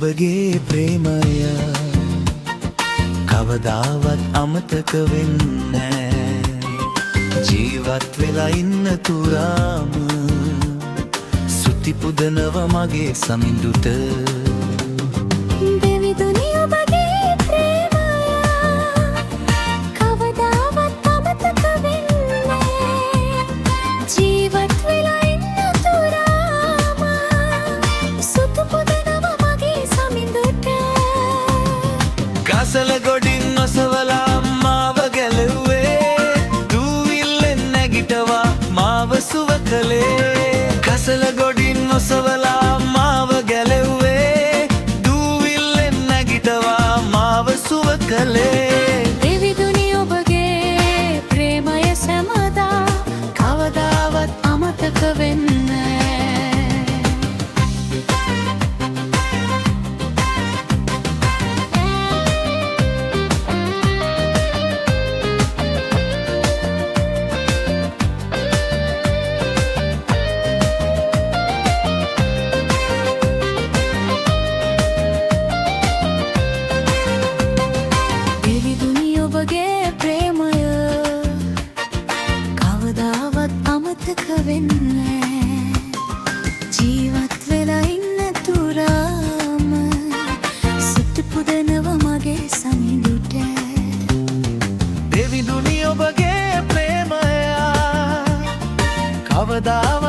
ඔබගේ ප්‍රේමය කවදාවත් අමතක වෙන්නේ ජීවත් වෙලා ඉන්න තුරාම සුති පුදනව මගේ සමිඳුට දෙවිදුනි ඔබගේ ප්‍රේමය කවදාවත් අමතක වෙන්නේ ජීවත් වෙලා ඉන්න තුරාම සුති පුදනව මගේ සමිඳුට ගසල ගොඩින් ඔසවලා මාව ගැලුවේ දූවිල්ලෙන් නැගිටවා මාව සුව කළේ ගසල ගොඩින් ඔසවලා මාව ගැලුවේ දූවිල්ලෙන් නැගිටවා මාව සුව කළේ දෙවිදුනි ඔබගේ ප්‍රේමය සැමදා කවදාවත් අමතක වෙන්නේ ඔබගේ ප්‍රේමය කවදාවත් අමතක වෙන්නේ ජීවත් වෙලා ඉන්න තුරාම සුටි පුදනව මගේ සමිඳුට දෙවිදුනි ඔබගේ ප්‍රේමය කවදාවත්